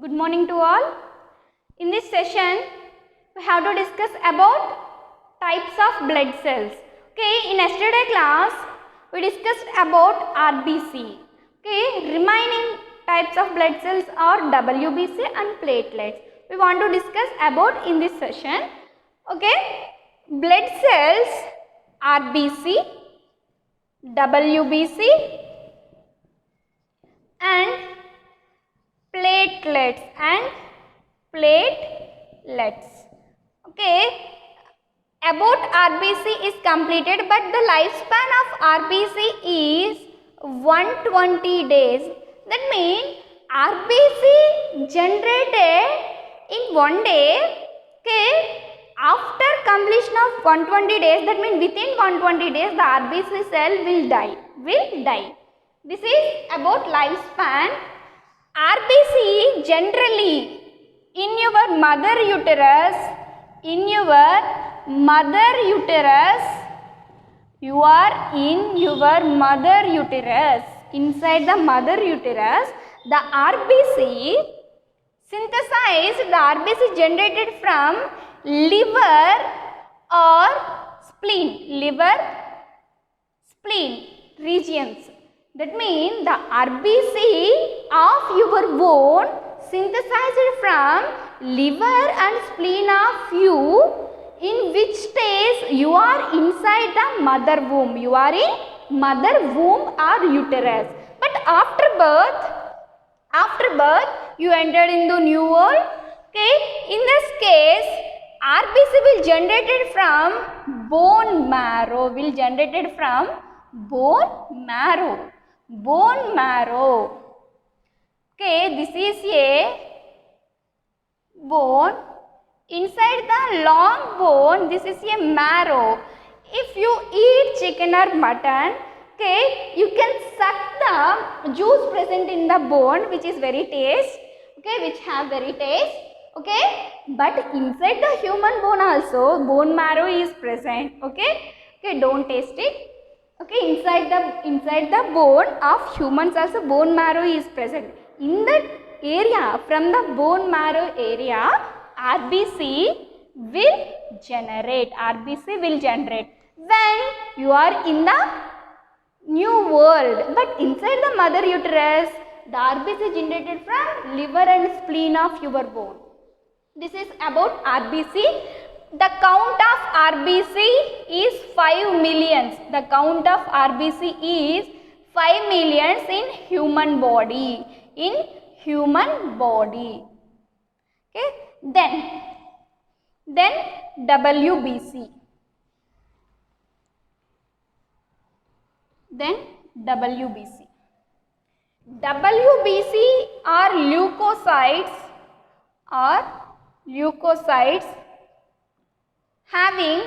Good morning to all. In this session, we have to discuss about types of blood cells. Okay, in yesterday class, we discussed about RBC. Okay, remaining types of blood cells are WBC and platelets. We want to discuss about in this session. Okay, blood cells RBC, WBC and platelets. Okay, about RBC is completed, but the lifespan of RBC is 120 days. That means RBC generated in one day. Okay, after completion of 120 days, that means within 120 days the RBC cell will die. This is about lifespan. RBC generally in your mother uterus, you are in your mother uterus, inside the mother uterus, the RBC synthesized, the RBC generated from liver or spleen regions. That means the RBC of your bone synthesized from liver and spleen of you, in which stage you are inside the mother womb. You are in mother womb or uterus. But after birth, you entered into new world. Okay, in this case, RBC will generated from bone marrow. Bone marrow. Okay, this is a bone. Inside the long bone, this is a marrow. If you eat chicken or mutton, okay, you can suck the juice present in the bone, which is very taste. Okay, which have very taste. Okay, but inside the human bone also, bone marrow is present. Okay, don't taste it. Okay, inside the bone of humans also bone marrow is present. In that area, from the bone marrow area, RBC will generate. When you are in the new world, but inside the mother uterus, the RBC generated from liver and spleen of your bone. This is about RBC. The count of RBC is 5 millions. The count of RBC is 5 millions in human body. Okay. Then WBC. WBC are leukocytes having,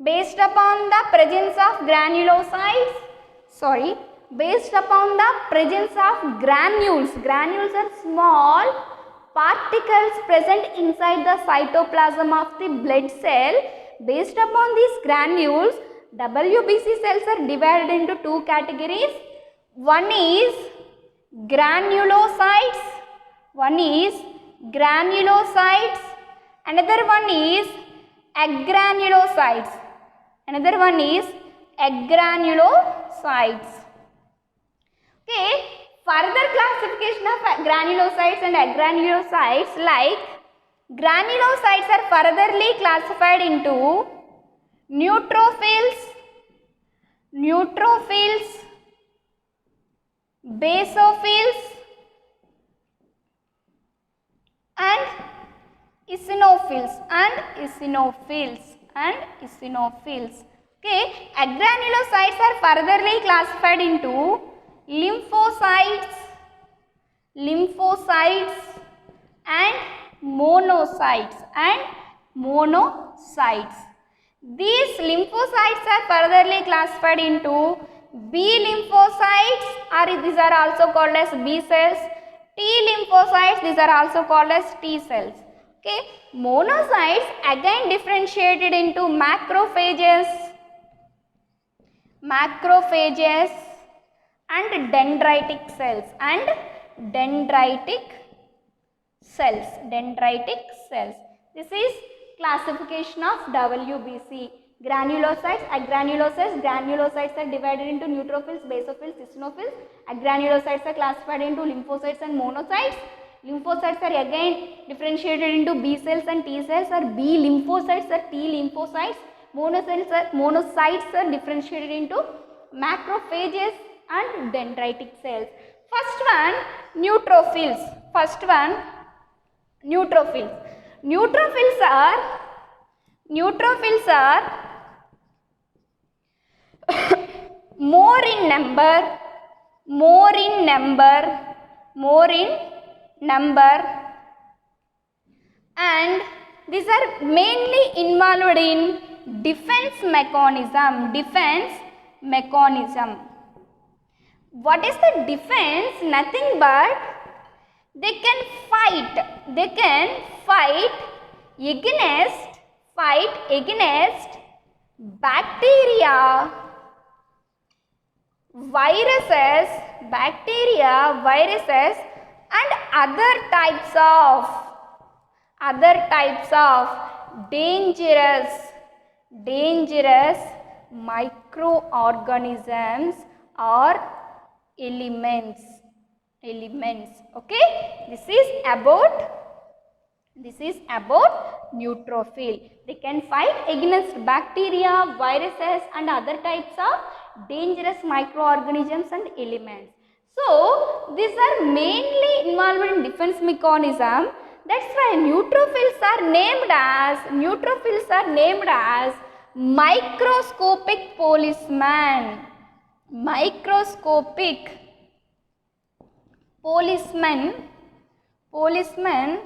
based upon the presence of granules are small particles present inside the cytoplasm of the blood cell. Based upon these granules, WBC cells are divided into two categories. One is granulocytes, another one is agranulocytes. Okay, further classification of granulocytes and agranulocytes, like granulocytes are furtherly classified into neutrophils, basophils and eosinophils. Okay, agranulocytes are furtherly classified into lymphocytes and monocytes. These lymphocytes are furtherly classified into B lymphocytes, or these are also called as B cells. T lymphocytes, these are also called as T cells. Okay, monocytes again differentiated into macrophages and dendritic cells. dendritic cells. Dendritic cells. This is classification of WBC. Granulocytes, agranulocytes. Granulocytes are divided into neutrophils, basophils, eosinophils. Agranulocytes are classified into lymphocytes and monocytes. Lymphocytes are again differentiated into B cells and T cells, or B lymphocytes or T lymphocytes. Monocytes are differentiated into macrophages and dendritic cells. First one, neutrophils. First one, neutrophils. Neutrophils are more in number, and these are mainly involved in defense mechanism. What is the defense? Nothing but they can fight against bacteria, viruses, and other types of dangerous microorganisms or elements. Okay, this is about neutrophil. They can fight against bacteria, viruses, and other types of dangerous microorganisms and elements. So these are mainly involved in defense mechanism. That's why neutrophils are named as microscopic policemen. Policemen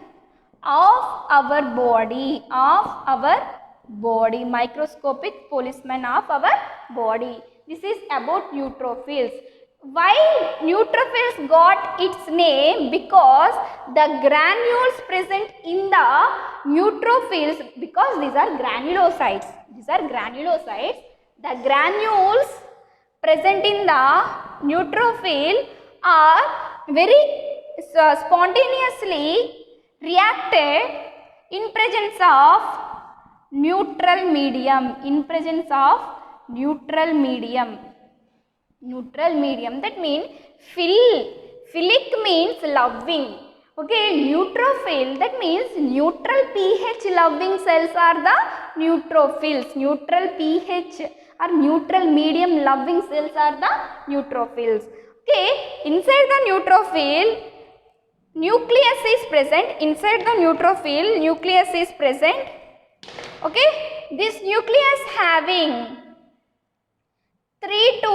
of our body, microscopic policemen of our body. This is about neutrophils. Why neutrophils got its name? Because the granules present in the neutrophils, because these are granulocytes. The granules present in the neutrophil are very spontaneously reacted in presence of neutral medium. That means philic means loving. Okay, neutrophil, that means neutral pH loving cells are the neutrophils. Neutral pH or neutral medium loving cells are the neutrophils. Okay, inside the neutrophil, nucleus is present. Okay, this nucleus having 3 to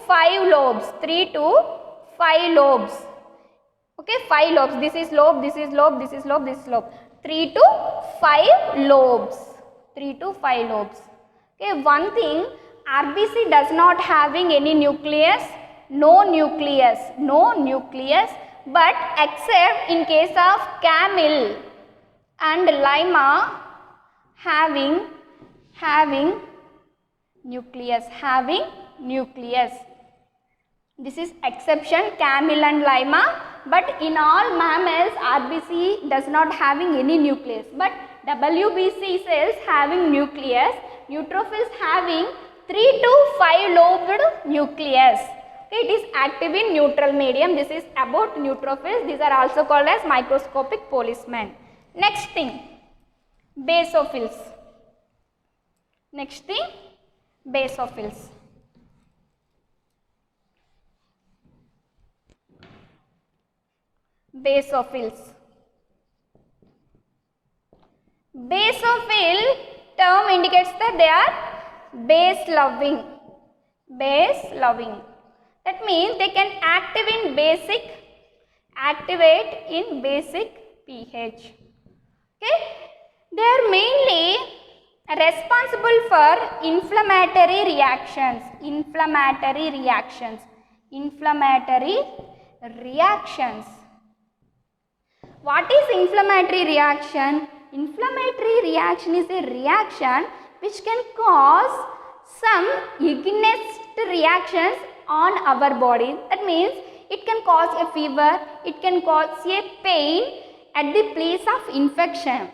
5 lobes. Okay, 5 lobes. This is lobe. 3 to 5 lobes. Okay, one thing, RBC does not having any nucleus, no nucleus, but except in case of camel and lima having nucleus. This is exception, camel and lima, but in all mammals RBC does not having any nucleus, but WBC cells having nucleus. Neutrophils having 3 to 5 lobed nucleus. Okay, it is active in neutral medium. This is about neutrophils. These are also called as microscopic policemen. Next thing, basophils. Basophil term indicates that they are base loving. That means they can activate in basic pH. Okay, they are mainly responsible for inflammatory reactions. What is inflammatory reaction? Inflammatory reaction is a reaction which can cause some against reactions on our body. That means it can cause a fever, it can cause a pain at the place of infection.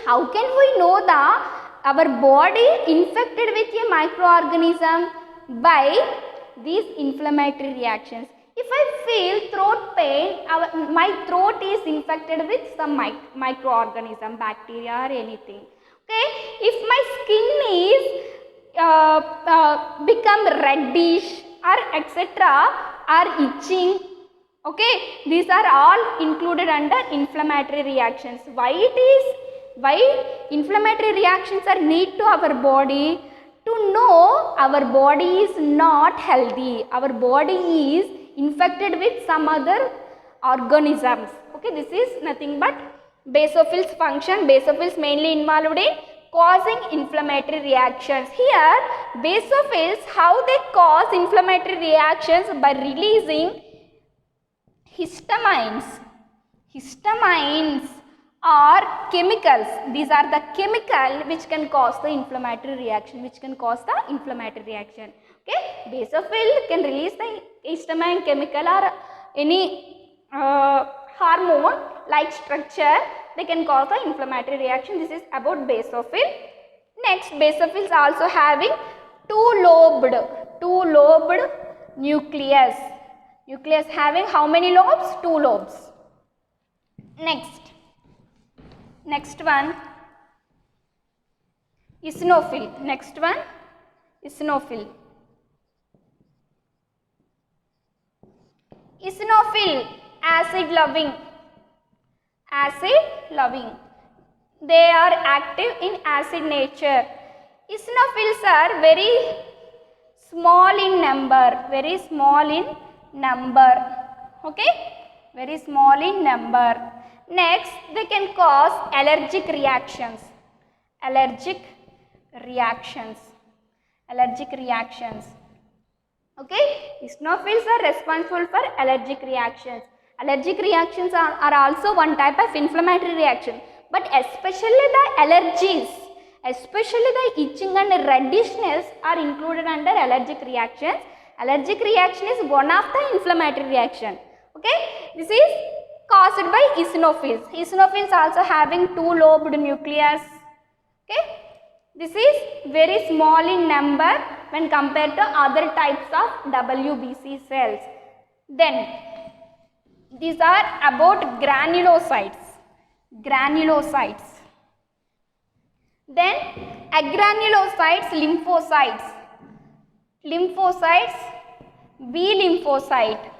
How can we know that our body infected with a microorganism? By these inflammatory reactions. If I feel throat pain, my throat is infected with some microorganism, bacteria or anything. Okay, if my skin is become reddish or etc. or itching, okay, these are all included under inflammatory reactions. Why inflammatory reactions are need to our body? To know our body is not healthy, our body is infected with some other organisms. Okay, this is nothing but basophils function. Basophils mainly involved in causing inflammatory reactions. Here basophils, how they cause inflammatory reactions? By releasing histamines. Histamines are chemicals. These are the chemical which can cause the inflammatory reaction. Okay, basophil can release the histamine chemical or any hormone like structure. They can cause the inflammatory reaction. This is about basophil. Next, basophils also having two-lobed nucleus. Nucleus having how many lobes? 2 lobes. Next one, eosinophil. Next one, eosinophil. Eosinophil, acid loving. They are active in acid nature. Eosinophils are very small in number. Okay, very small in number. Next, they can cause allergic reactions. Okay, eosinophils are responsible for allergic reactions. Allergic reactions are also one type of inflammatory reaction, but especially the allergies, especially the itching and reddishness are included under allergic reactions. Allergic reaction is one of the inflammatory reaction. Okay, this is caused by eosinophils. Eosinophils also having 2-lobed nucleus. Okay, this is very small in number when compared to other types of WBC cells. Then these are about granulocytes. Then agranulocytes, lymphocytes, B lymphocyte.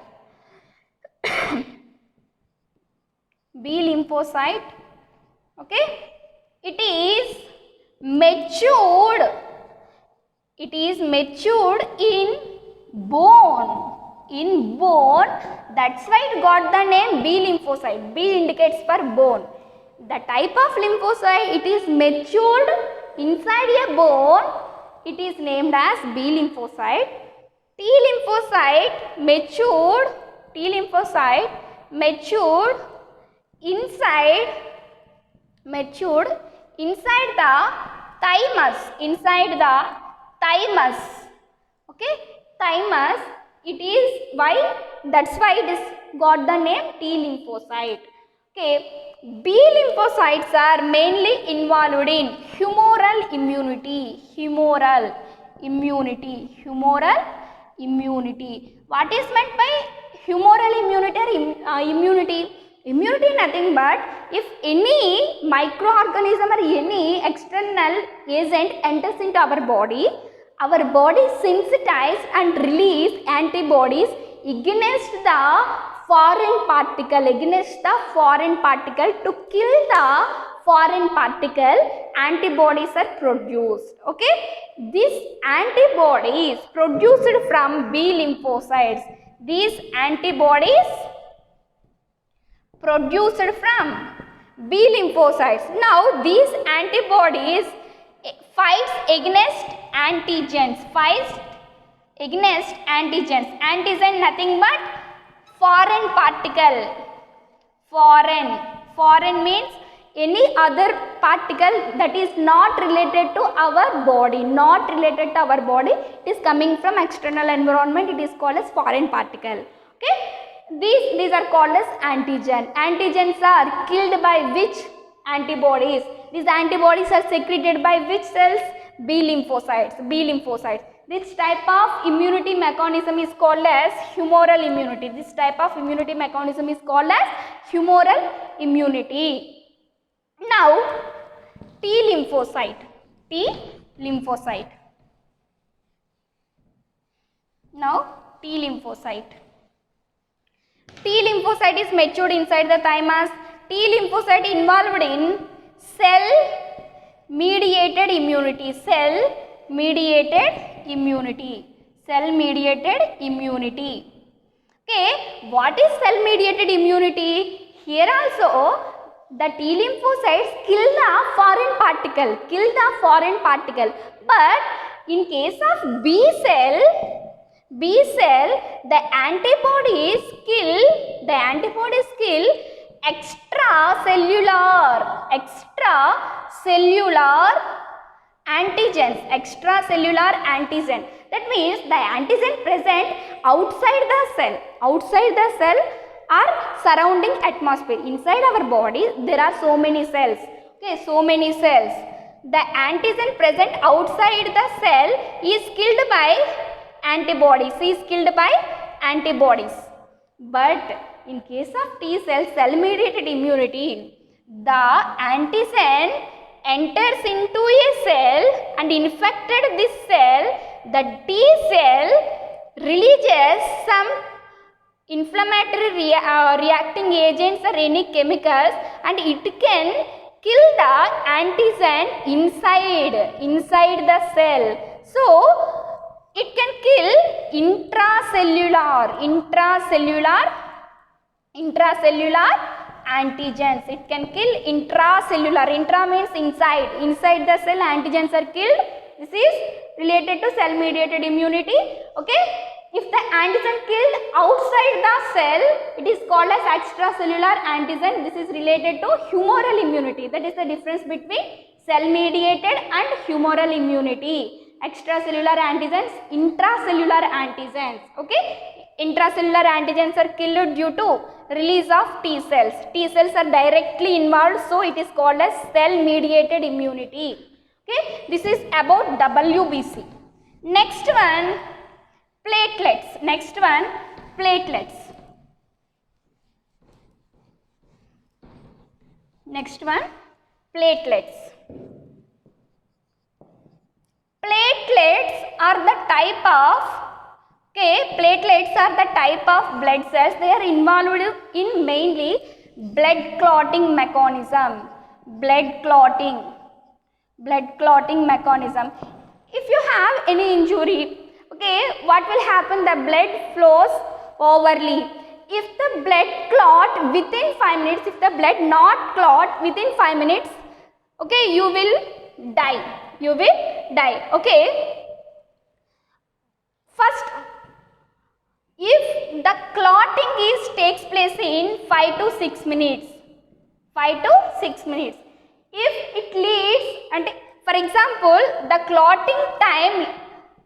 Okay, it is matured in bone. That's why it got the name B lymphocyte. B indicates for bone. The type of lymphocyte, it is matured inside a bone. It is named as B lymphocyte. T lymphocyte matured inside the thymus. Okay, thymus. It is why, that's why it is got the name T lymphocyte. Okay, B lymphocytes are mainly involved in humoral immunity. What is meant by humoral immunity or immunity? Immunity nothing but if any microorganism or any external agent enters into our body sensitize and release antibodies against the foreign particle, to kill the foreign particle, antibodies are produced. Okay, these antibodies produced from B lymphocytes. These antibodies produced from B lymphocytes. Now these antibodies fights against antigens. Antigen nothing but foreign particle. Foreign means any other particle that is not related to our body, it is coming from external environment, it is called as foreign particle. Okay, these are called as antigen. Antigens are killed by which antibodies? These antibodies are secreted by which cells? B lymphocytes. This type of immunity mechanism is called as humoral immunity. Now, T lymphocyte. T lymphocyte is matured inside the thymus. T lymphocyte involved in cell mediated immunity. Okay, what is cell mediated immunity? Here also the T lymphocytes kill the foreign particle, but in case of B cell, the antibodies kill extracellular antigen. That means the antigen present outside the cell are surrounding atmosphere. Inside our body there are so many cells. The antigen present outside the cell is killed by antibodies. But in case of T cell, cell mediated immunity, the antigen enters into a cell and infected this cell. The T cell releases some inflammatory reacting agents or any chemicals, and it can kill the antigen inside the cell. So it can kill intracellular antigens. It can kill intracellular. Intra means inside the cell antigens are killed. This is related to cell mediated immunity. Okay, if the antigen killed outside the cell, it is called as extracellular antigen. This is related to humoral immunity. That is the difference between cell mediated and humoral immunity. Extracellular antigens, intracellular antigens. Okay, intracellular antigens are killed due to release of T cells. T cells are directly involved, so it is called as cell mediated immunity. Okay, this is about WBC. Next one, platelets. Platelets are the type of blood cells. They are involved in mainly blood clotting mechanism. If you have any injury, okay, what will happen? The blood flows overly. If the blood clot within 5 minutes, if the blood not clot within 5 minutes, okay, you will die. Okay, first, if the clotting takes place in 5 to 6 minutes, if it leads, and for example the clotting time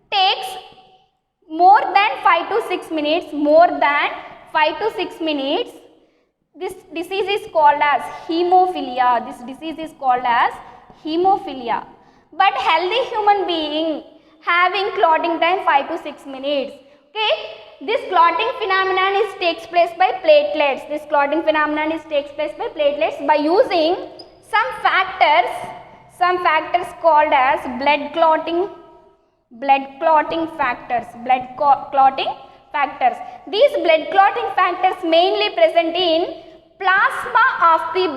takes more than 5 to 6 minutes, this disease is called as hemophilia. But healthy human being having clotting time 5 to 6 minutes. Okay, this clotting phenomenon takes place by platelets. By using some factors called as blood clotting factors. These blood clotting factors mainly present in plasma of the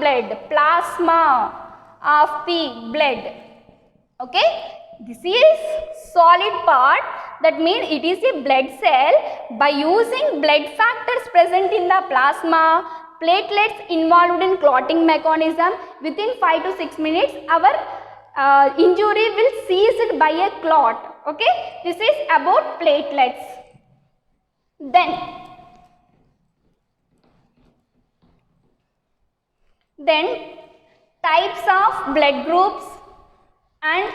blood. Okay, this is solid part, that means it is a blood cell. By using blood factors present in the plasma, platelets involved in clotting mechanism, within 5 to 6 minutes our injury will ceased by a clot. Okay, this is about platelets. Then types of blood groups and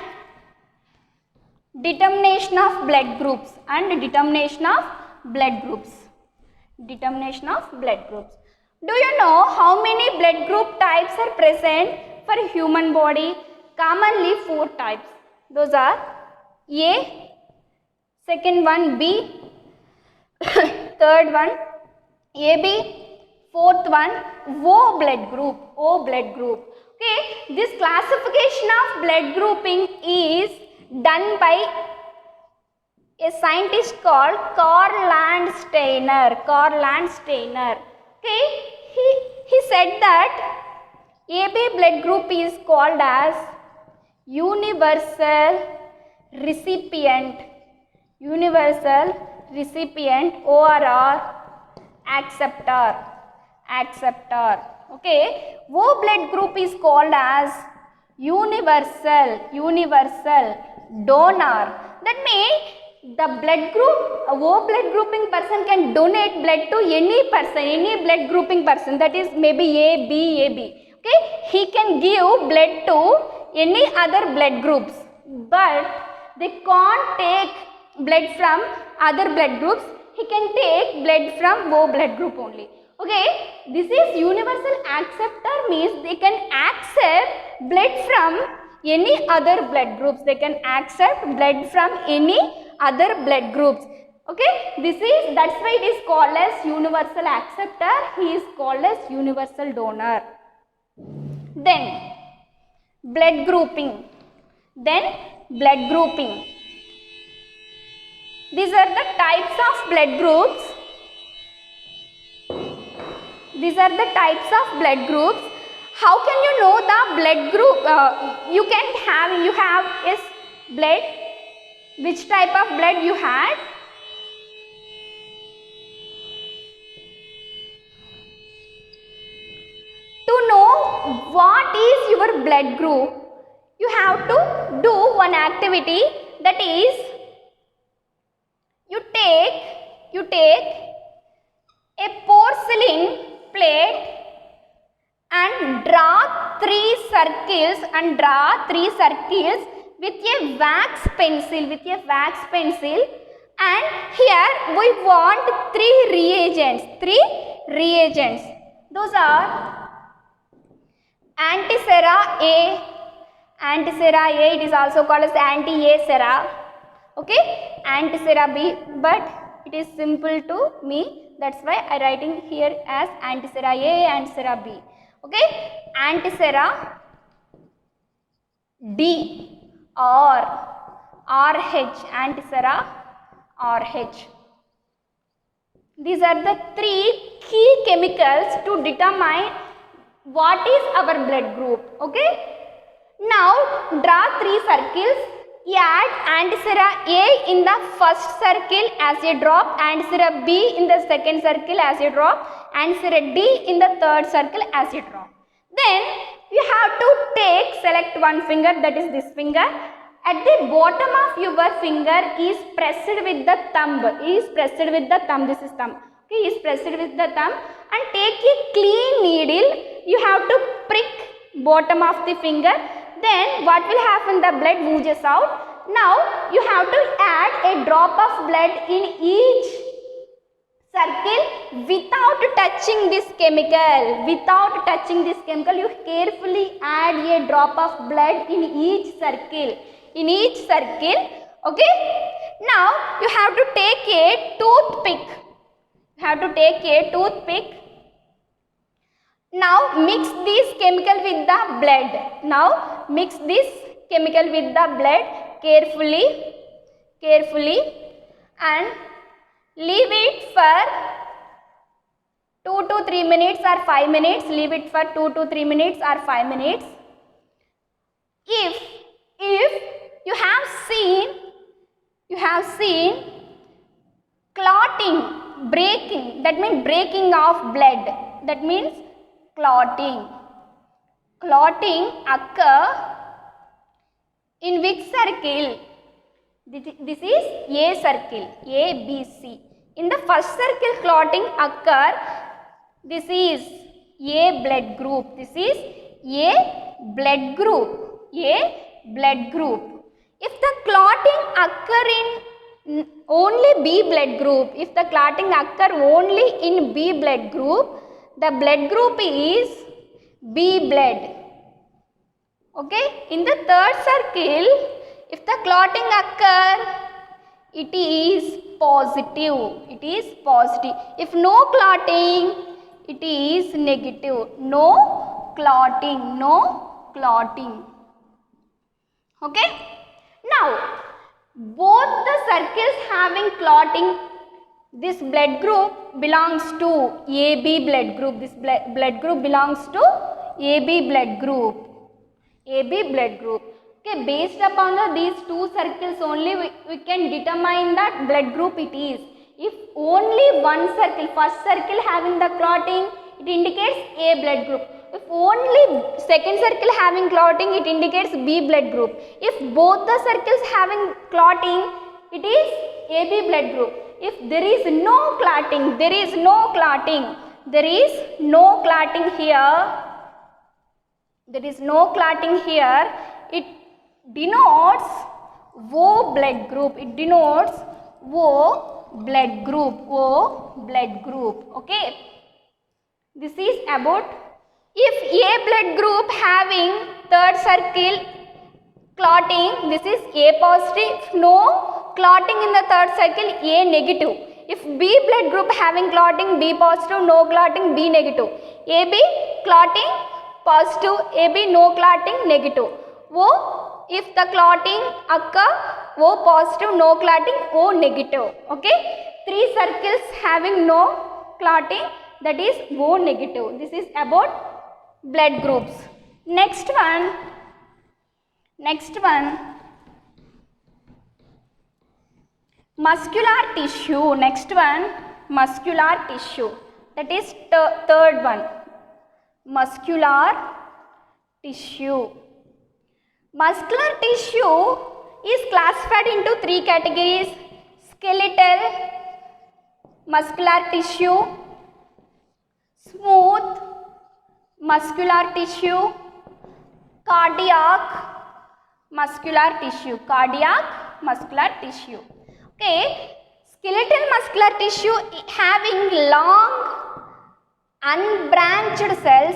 determination of blood groups and determination of blood groups. Determination of blood groups. Do you know how many blood group types are present for human body? Commonly 4 types. Those are A, second one B, third one AB, fourth one O blood group. O blood group. Okay, this classification of blood grouping is done by a scientist called Karl Landsteiner. Karl Landsteiner. Okay, he said that AB blood group is called as universal recipient. Universal recipient or acceptor. Acceptor. Okay, O blood group is called as universal donor. That means the blood group, O blood grouping person can donate blood to any person, any blood grouping person, that is maybe A, B, AB. Okay, he can give blood to any other blood groups, but they can't take blood from other blood groups. He can take blood from O blood group only. Okay, this is universal acceptor, means they can accept blood from any other blood groups. They can accept blood from any other blood groups. Okay, that's why it is called as universal acceptor. He is called as universal donor. Then blood grouping. These are the types of blood groups. These are the types of blood groups. How can you know the blood group? You have yes, blood. Which type of blood you had? To know what is your blood group, you have to do one activity, that is you take a porcelain plate and draw 3 circles with a wax pencil, and here we want 3 reagents. Those are anti-sera A, it is also called as anti-A sera. Okay, anti-sera B, but it is simple to me, that's why I writing here as anti-sera A, anti-sera B. Okay, anti-sera D or RH, anti-sera RH. These are the 3 key chemicals to determine what is our blood group. Okay, now draw 3 circles. Add anti-sera A in the first circle as a drop, anti-sera B in the second circle as a drop, anti-sera D in the third circle as a drop. Then you have to select one finger, that is this finger. At the bottom of your finger is pressed with the thumb. This is thumb. Okay, is pressed with the thumb, and take a clean needle. You have to prick bottom of the finger. Then what will happen? The blood oozes out. Now you have to add a drop of blood in each circle without touching this chemical. You carefully add a drop of blood in each circle. Okay. Now you have to take a toothpick. Now mix this chemical with the blood. Carefully and leave it for 2 to 3 minutes or 5 minutes. Leave it for 2 to 3 minutes or 5 minutes. If you have seen clotting, breaking, that means breaking of blood. That means clotting occur in which circle? This is A circle, A, B, C. In the first circle clotting occur, this is A blood group. blood group. A blood group. If the clotting occur in only B blood group, if the clotting occur only in B blood group, the blood group is B blood. Okay, in the third circle, if the clotting occur, it is positive. It is positive. If no clotting, it is negative. No clotting. No clotting. Okay. Now, both the circles having clotting, this blood group belongs to AB blood group. This blood group belongs to AB blood group. AB blood group. Okay, based upon these two circles only we can determine that blood group it is. If only one circle, first circle having the clotting, it indicates A blood group. If only second circle having clotting, it indicates B blood group. If both the circles having clotting, it is AB blood group. If there is no clotting, there is no clotting here, it denotes O blood group. It denotes O blood group. O blood group. Okay. This is about if A blood group having third circle clotting, this is A positive. If no clotting in the third circle, A negative. If B blood group having clotting, B positive, no clotting, B negative. AB clotting positive, AB no clotting, negative. O, if the clotting occur, O positive, no clotting, O negative. Okay. Three circles having no clotting, that is O negative. This is about blood groups. Next one, muscular tissue. Next one, muscular tissue. That is third one, muscular tissue. Muscular tissue is classified into three categories: skeletal muscular tissue, smooth muscular tissue, cardiac muscular tissue. Cardiac muscular tissue. Okay, skeletal muscular tissue having long unbranched cells,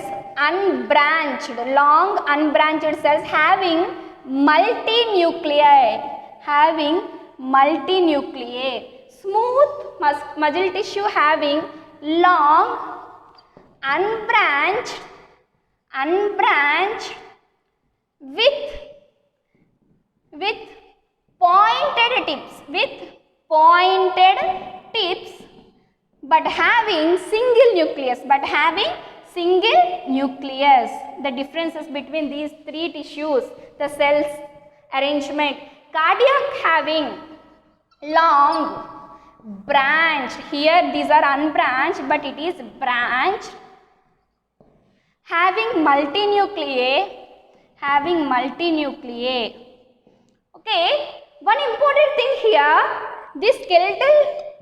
long unbranched cells having multinuclei, Smooth muscle tissue having long unbranched with pointed tips, but having single nucleus. The differences between these three tissues, the cells arrangement. Cardiac having long branched, here these are unbranched but it is branched, having multinuclei. Okay, one important thing here, this skeletal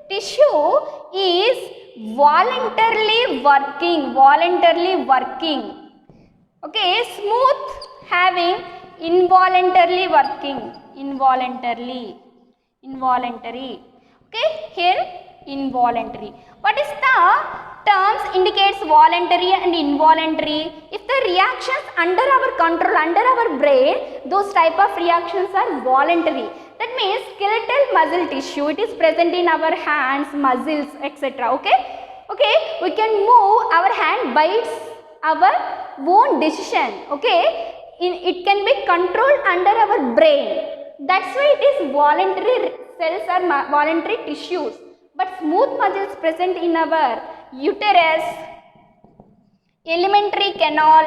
tissue is voluntarily working. Okay, smooth having involuntarily working. Okay, here involuntary. What is the terms indicates voluntary and involuntary? If the reactions under our control, under our brain, those type of reactions are voluntary. That means skeletal muscle tissue, it is present in our hands, muscles, etc. Okay, we can move our hand by our own decision. Okay, it can be controlled under our brain. That's why it is voluntary. Cells are voluntary tissues. But smooth muscles present in our uterus, alimentary canal,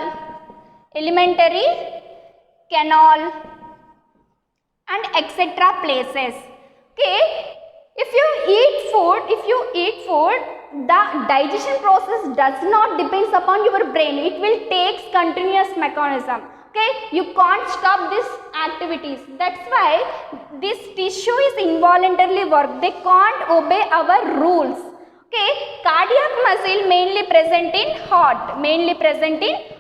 and etc. places. Okay, if you eat food, the digestion process does not depends upon your brain. It will take continuous mechanism. Okay, you can't stop these activities. That's why this tissue is involuntarily work. They can't obey our rules. Okay, cardiac muscle mainly present in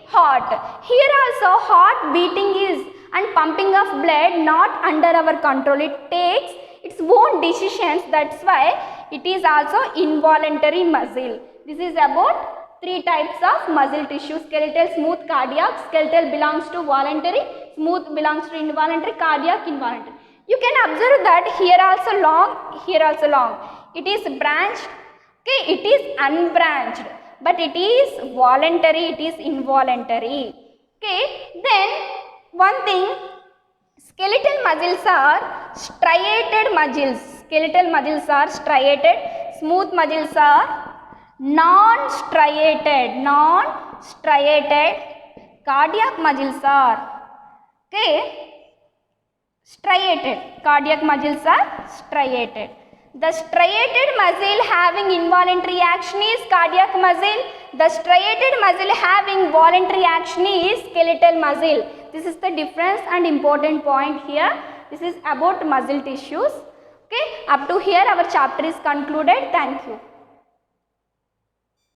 heart. Here also heart beating is and pumping of blood not under our control. It takes its own decisions. That's why it is also involuntary muscle. This is about three types of muscle tissue: skeletal, smooth, cardiac. Skeletal belongs to voluntary, smooth belongs to involuntary, cardiac involuntary. You can observe that here also long, here also long. It is branched, okay, it is unbranched, but it is voluntary, it is involuntary. Okay, then one thing, skeletal muscles are striated muscles. Skeletal muscles are striated, smooth muscles are non-striated. Cardiac muscles are, okay, striated. Cardiac muscles are striated. The striated muscle having involuntary action is cardiac muscle. The striated muscle having voluntary action is skeletal muscle. This is the difference and important point here. This is about muscle tissues. Okay, up to here our chapter is concluded. Thank you.